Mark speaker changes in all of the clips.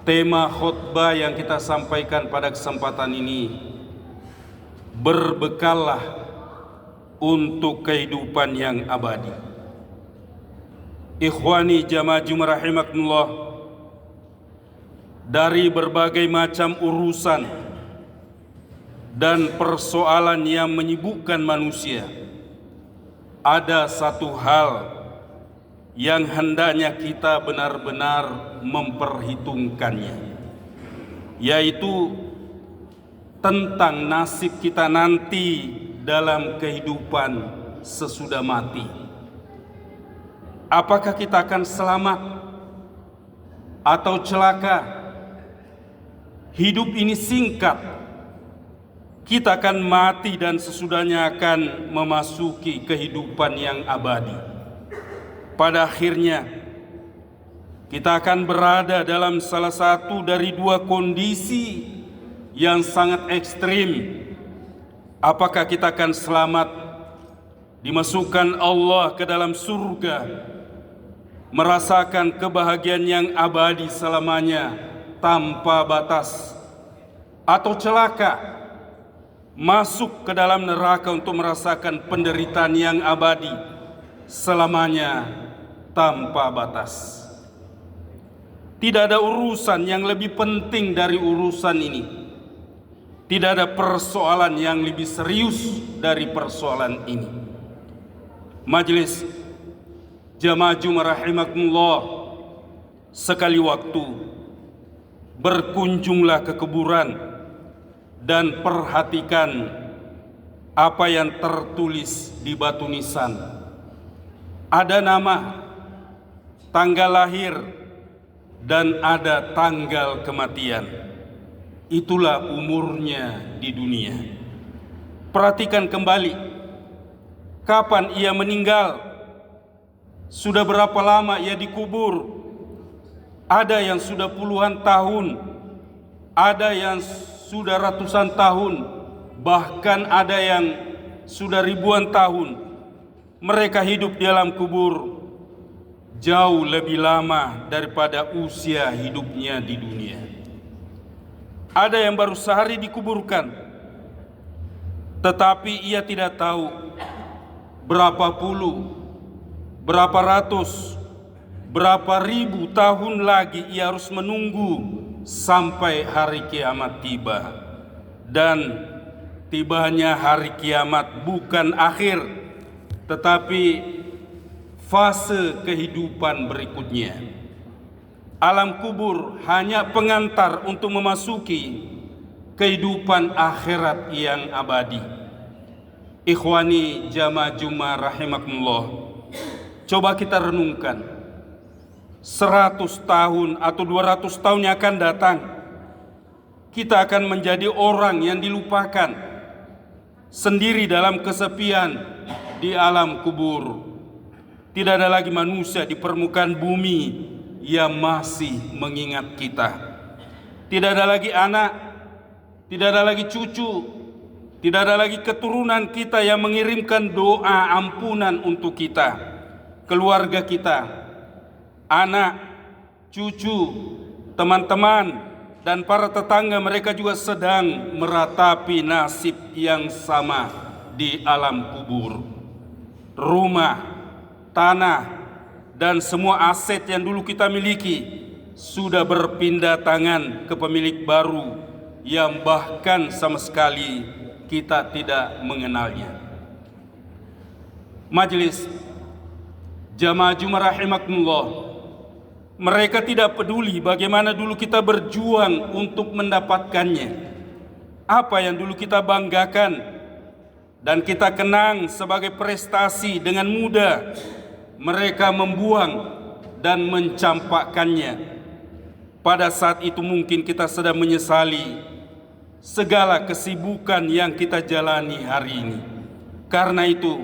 Speaker 1: Tema khutbah yang kita sampaikan pada kesempatan ini, berbekallah untuk kehidupan yang abadi. Ikhwani jamaah Jumat rahimakumullah, dari berbagai macam urusan dan persoalan yang menyibukkan manusia, ada satu hal yang hendaknya kita benar-benar memperhitungkannya, yaitu tentang nasib kita nanti dalam kehidupan sesudah mati. Apakah kita akan selamat atau celaka? Hidup ini singkat, kita akan mati dan sesudahnya akan memasuki kehidupan yang abadi. Pada akhirnya kita akan berada dalam salah satu dari dua kondisi yang sangat ekstrim. Apakah kita akan selamat, dimasukkan Allah ke dalam surga, merasakan kebahagiaan yang abadi selamanya tanpa batas, atau celaka, masuk ke dalam neraka untuk merasakan penderitaan yang abadi selamanya tanpa batas. Tidak ada urusan yang lebih penting dari urusan ini. Tidak ada persoalan yang lebih serius dari persoalan ini. Majelis jamaah Jumat rahimakumullah, sekali waktu berkunjunglah ke kuburan dan perhatikan apa yang tertulis di batu nisan. Ada nama, tanggal lahir, dan ada tanggal kematian. Itulah umurnya di dunia. Perhatikan kembali, kapan ia meninggal, sudah berapa lama ia dikubur. Ada yang sudah puluhan tahun, ada yang sudah ratusan tahun, bahkan ada yang sudah ribuan tahun. Mereka hidup di dalam kubur jauh lebih lama daripada usia hidupnya di dunia. Ada yang baru sehari dikuburkan, tetapi ia tidak tahu berapa puluh, berapa ratus, berapa ribu tahun lagi ia harus menunggu sampai hari kiamat tiba. Dan tibanya hari kiamat bukan akhir, tetapi fase kehidupan berikutnya. Alam kubur hanya pengantar untuk memasuki kehidupan akhirat yang abadi. Ikhwani jamaah Jumat rahimakumullah, coba kita renungkan, 100 tahun atau 200 tahun yang akan datang, kita akan menjadi orang yang dilupakan, sendiri dalam kesepian di alam kubur. Tidak ada lagi manusia di permukaan bumi yang masih mengingat kita. Tidak ada lagi anak, tidak ada lagi cucu, tidak ada lagi keturunan kita yang mengirimkan doa ampunan untuk kita. Keluarga kita, anak, cucu, teman-teman, dan para tetangga mereka juga sedang meratapi nasib yang sama di alam kubur. Rumah, tanah, dan semua aset yang dulu kita miliki sudah berpindah tangan ke pemilik baru yang bahkan sama sekali kita tidak mengenalnya. Majelis jamaah Jumat rahimakumullah, mereka tidak peduli bagaimana dulu kita berjuang untuk mendapatkannya, apa yang dulu kita banggakan dan kita kenang sebagai prestasi, dengan mudah mereka membuang dan mencampakkannya. Pada saat itu mungkin kita sedang menyesali segala kesibukan yang kita jalani hari ini. Karena itu,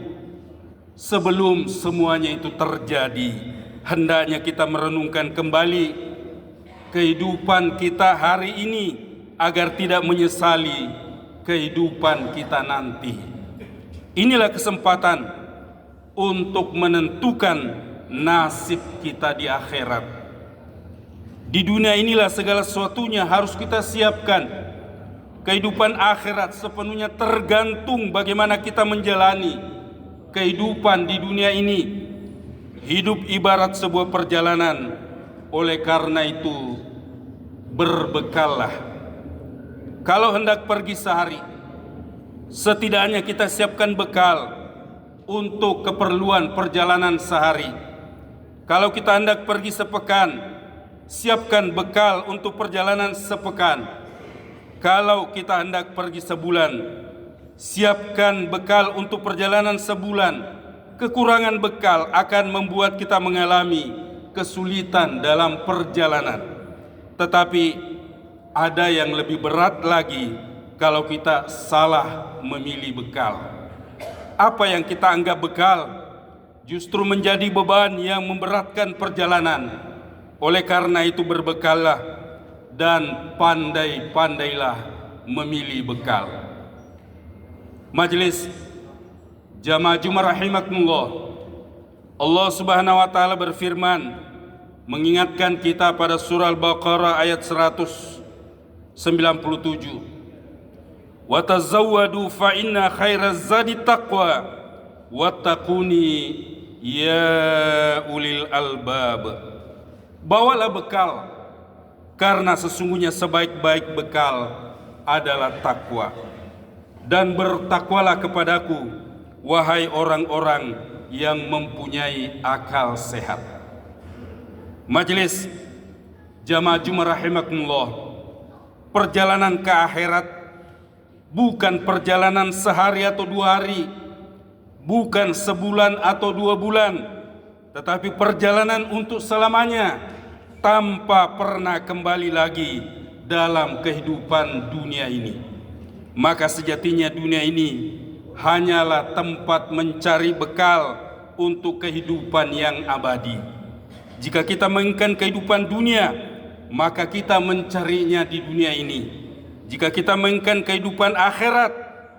Speaker 1: sebelum semuanya itu terjadi, hendaknya kita merenungkan kembali kehidupan kita hari ini agar tidak menyesali kehidupan kita nanti. Inilah kesempatan untuk menentukan nasib kita di akhirat. Di dunia inilah segala sesuatunya harus kita siapkan. Kehidupan akhirat sepenuhnya tergantung bagaimana kita menjalani kehidupan di dunia ini. Hidup ibarat sebuah perjalanan. Oleh karena itu, berbekallah. Kalau hendak pergi sehari, setidaknya kita siapkan bekal untuk keperluan perjalanan sehari. Kalau kita hendak pergi sepekan, siapkan bekal untuk perjalanan sepekan. Kalau kita hendak pergi sebulan, siapkan bekal untuk perjalanan sebulan. Kekurangan bekal akan membuat kita mengalami kesulitan dalam perjalanan. Tetapi ada yang lebih berat lagi kalau kita salah memilih bekal. Apa yang kita anggap bekal justru menjadi beban yang memberatkan perjalanan. Oleh karena itu berbekallah dan pandai-pandailah memilih bekal. Majelis jamaah Jumat rahimakumullah, Allah Subhanahu wa taala berfirman mengingatkan kita pada surah Al-Baqarah ayat 197. Wa tazawwadu fa inna khairaz zadi taqwa wattaquni ya ulil albab. Bawalah bekal, karena sesungguhnya sebaik-baik bekal adalah takwa. Dan bertakwalah kepadaku, wahai orang-orang yang mempunyai akal sehat. Majelis jamaah Jumat rahimakumullah, perjalanan ke akhirat bukan perjalanan sehari atau 2 hari, bukan sebulan atau 2 bulan, tetapi perjalanan untuk selamanya, tanpa pernah kembali lagi dalam kehidupan dunia ini. Maka sejatinya dunia ini hanyalah tempat mencari bekal untuk kehidupan yang abadi. Jika kita menginginkan kehidupan dunia, maka kita mencarinya di dunia ini. Jika kita menginginkan kehidupan akhirat,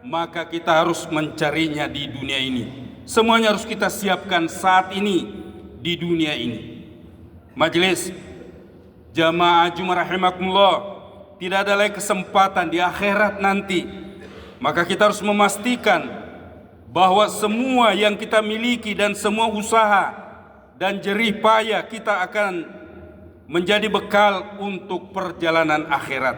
Speaker 1: maka kita harus mencarinya di dunia ini. Semuanya harus kita siapkan saat ini di dunia ini. Majelis jamaah Jumat rahimakumullah, tidak ada lagi kesempatan di akhirat nanti. Maka kita harus memastikan bahwa semua yang kita miliki dan semua usaha dan jerih payah kita akan menjadi bekal untuk perjalanan akhirat.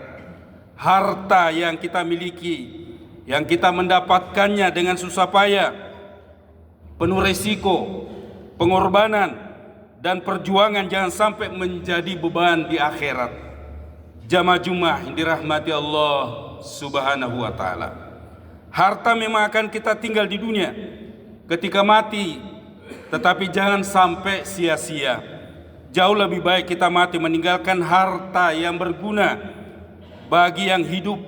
Speaker 1: Harta yang kita miliki, yang kita mendapatkannya dengan susah payah, penuh risiko, pengorbanan dan perjuangan, jangan sampai menjadi beban di akhirat. Jamaah Jumat yang dirahmati Allah Subhanahu wa taala. Harta memang akan kita tinggal di dunia ketika mati, tetapi jangan sampai sia-sia. Jauh lebih baik kita mati meninggalkan harta yang berguna bagi yang hidup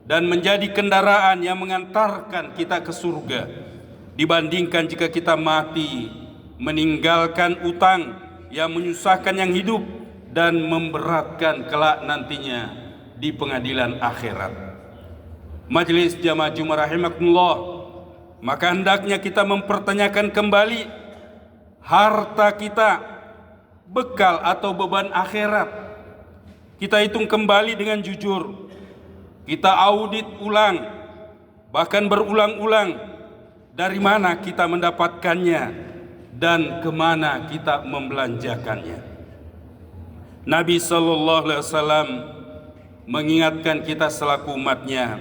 Speaker 1: dan menjadi kendaraan yang mengantarkan kita ke surga, dibandingkan jika kita mati meninggalkan utang yang menyusahkan yang hidup dan memberatkan kelak nantinya di pengadilan akhirat. Majelis jamaah Jumat rahimakumullah, maka hendaknya kita mempertanyakan kembali harta kita, bekal atau beban akhirat. Kita hitung kembali dengan jujur, kita audit ulang, bahkan berulang-ulang, dari mana kita mendapatkannya dan kemana kita membelanjakannya. Nabi SAW mengingatkan kita selaku umatnya,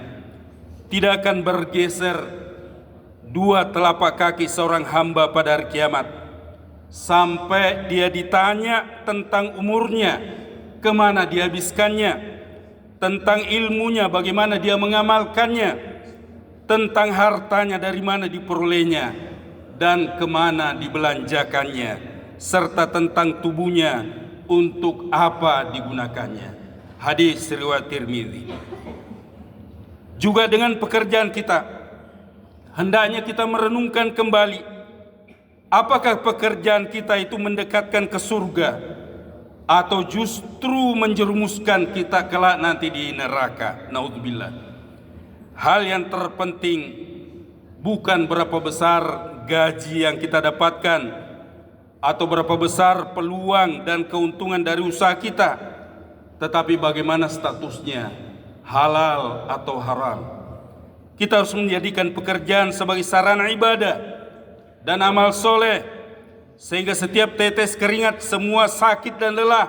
Speaker 1: tidak akan bergeser 2 telapak kaki seorang hamba pada hari kiamat sampai dia ditanya tentang umurnya, kemana dihabiskannya, tentang ilmunya, bagaimana dia mengamalkannya, tentang hartanya, dari mana diperolehnya dan kemana dibelanjakannya, serta tentang tubuhnya, untuk apa digunakannya. Hadis riwayat Tirmidzi. Juga dengan pekerjaan kita, hendaknya kita merenungkan kembali, apakah pekerjaan kita itu mendekatkan ke surga atau justru menjerumuskan kita kelak nanti di neraka. Naudzubillah. Hal yang terpenting bukan berapa besar gaji yang kita dapatkan, atau berapa besar peluang dan keuntungan dari usaha kita, tetapi bagaimana statusnya, halal atau haram. Kita harus menjadikan pekerjaan sebagai sarana ibadah dan amal soleh, sehingga setiap tetes keringat, semua sakit dan lelah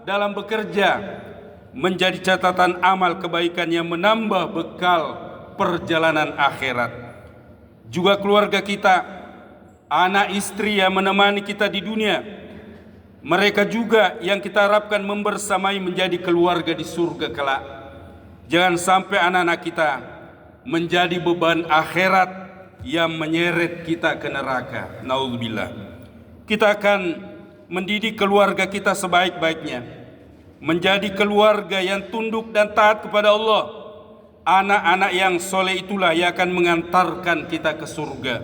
Speaker 1: dalam bekerja menjadi catatan amal kebaikan yang menambah bekal perjalanan akhirat. Juga keluarga kita, anak istri yang menemani kita di dunia, mereka juga yang kita harapkan membersamai menjadi keluarga di surga kelak. Jangan sampai anak-anak kita menjadi beban akhirat yang menyeret kita ke neraka. Naudzubillah. Kita akan mendidik keluarga kita sebaik-baiknya, menjadi keluarga yang tunduk dan taat kepada Allah. Anak-anak yang soleh itulah yang akan mengantarkan kita ke surga.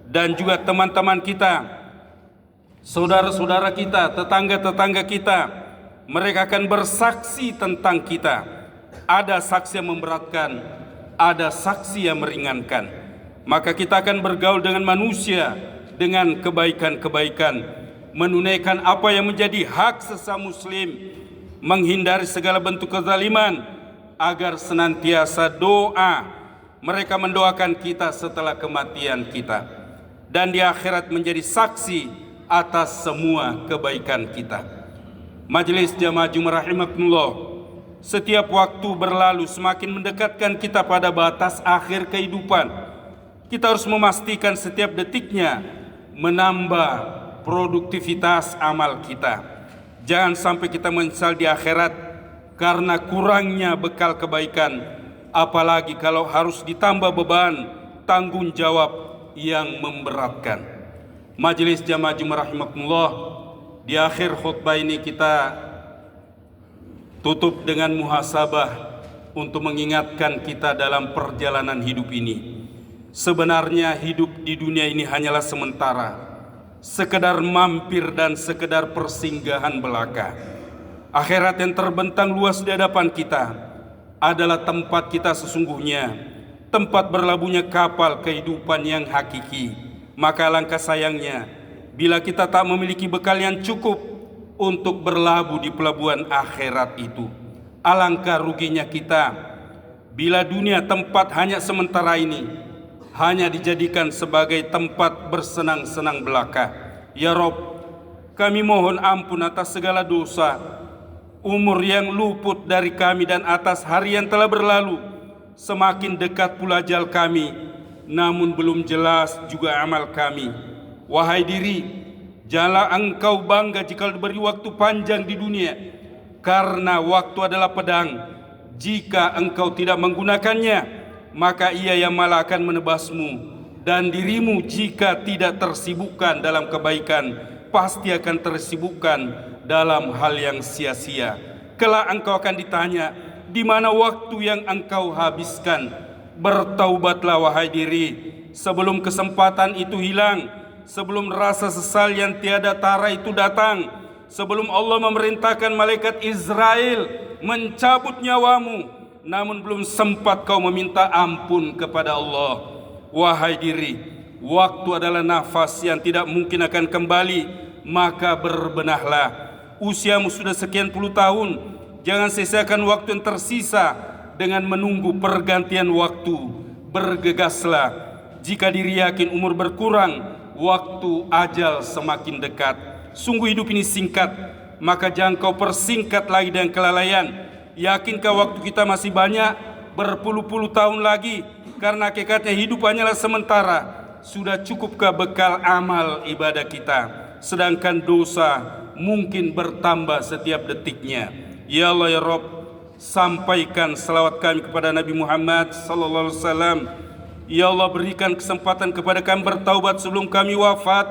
Speaker 1: Dan juga teman-teman kita, saudara-saudara kita, tetangga-tetangga kita, mereka akan bersaksi tentang kita. Ada saksi yang memberatkan, ada saksi yang meringankan. Maka kita akan bergaul dengan manusia dengan kebaikan-kebaikan, menunaikan apa yang menjadi hak sesama muslim, menghindari segala bentuk kezaliman, agar senantiasa doa mereka mendoakan kita setelah kematian kita, dan di akhirat menjadi saksi atas semua kebaikan kita. Majelis Jamaah Jumat rahimakumullah, setiap waktu berlalu semakin mendekatkan kita pada batas akhir kehidupan. Kita harus memastikan setiap detiknya menambah produktivitas amal kita. Jangan sampai kita menyesal di akhirat karena kurangnya bekal kebaikan, apalagi kalau harus ditambah beban tanggung jawab yang memberatkan. Majelis Jamaah Jumat rahimakumullah, di akhir khutbah ini kita tutup dengan muhasabah untuk mengingatkan kita dalam perjalanan hidup ini. Sebenarnya hidup di dunia ini hanyalah sementara, sekedar mampir dan sekedar persinggahan belaka. Akhirat yang terbentang luas di hadapan kita adalah tempat kita sesungguhnya, tempat berlabuhnya kapal kehidupan yang hakiki. Maka alangkah sayangnya bila kita tak memiliki bekal yang cukup untuk berlabuh di pelabuhan akhirat itu. Alangkah ruginya kita bila dunia, tempat hanya sementara ini, hanya dijadikan sebagai tempat bersenang-senang belaka. Ya Rob, kami mohon ampun atas segala dosa, umur yang luput dari kami, dan atas hari yang telah berlalu. Semakin dekat pula ajal kami, namun belum jelas juga amal kami. Wahai diri, janganlah engkau bangga jika diberi waktu panjang di dunia, karena waktu adalah pedang. Jika engkau tidak menggunakannya, maka ia yang malah akan menebasmu. Dan dirimu jika tidak tersibukkan dalam kebaikan, pasti akan tersibukkan dalam hal yang sia-sia. Kelak engkau akan ditanya, di mana waktu yang engkau habiskan? Bertaubatlah wahai diri, sebelum kesempatan itu hilang, sebelum rasa sesal yang tiada tara itu datang, sebelum Allah memerintahkan malaikat Israel mencabut nyawamu, namun belum sempat kau meminta ampun kepada Allah. Wahai diri, waktu adalah nafas yang tidak mungkin akan kembali, maka berbenahlah. Usiamu sudah sekian puluh tahun, jangan sia-siakan waktu yang tersisa dengan menunggu pergantian waktu. Bergegaslah. Jika diri yakin umur berkurang, waktu ajal semakin dekat. Sungguh hidup ini singkat, maka jangan kau persingkat lagi dengan kelalaian. Yakinkah waktu kita masih banyak, berpuluh-puluh tahun lagi? Karena hakikatnya hidup hanyalah sementara. Sudah cukupkah bekal amal ibadah kita? Sedangkan dosa mungkin bertambah setiap detiknya. Ya Allah ya Rabb, sampaikan selawat kami kepada Nabi Muhammad sallallahu alaihi wasallam. Ya Allah, berikan kesempatan kepada kami bertaubat sebelum kami wafat,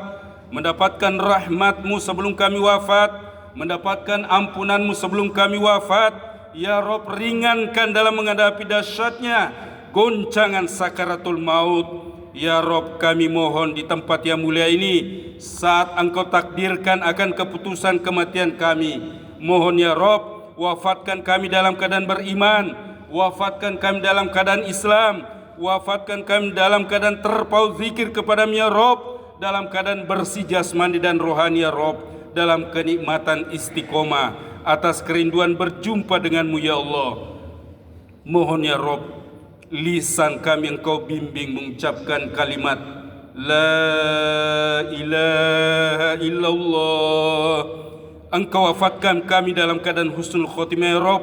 Speaker 1: mendapatkan rahmat-Mu sebelum kami wafat, mendapatkan ampunan-Mu sebelum kami wafat. Ya Rabb, ringankan dalam menghadapi dahsyatnya goncangan sakaratul maut. Ya Rabb, kami mohon di tempat yang mulia ini, saat Engkau takdirkan akan keputusan kematian kami, mohon ya Rabb, wafatkan kami dalam keadaan beriman, wafatkan kami dalam keadaan Islam, wafatkan kami dalam keadaan terpaut zikir kepada-Mu ya Rabb, dalam keadaan bersih jasmani dan rohani ya Rob, dalam kenikmatan istiqomah atas kerinduan berjumpa denganmu ya Allah. Mohon ya Rob, lisan kami Engkau bimbing mengucapkan kalimat La ilaha illallah. Engkau wafatkan kami dalam keadaan husnul khotimah ya Rob.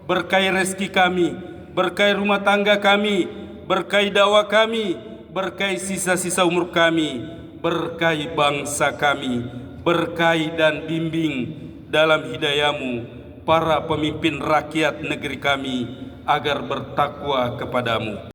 Speaker 1: Berkahi rezeki kami, berkahi rumah tangga kami, berkahi dakwah kami, berkahi sisa-sisa umur kami, berkahi bangsa kami, berkahi dan bimbing dalam hidayah-Mu para pemimpin rakyat negeri kami agar bertakwa kepadamu.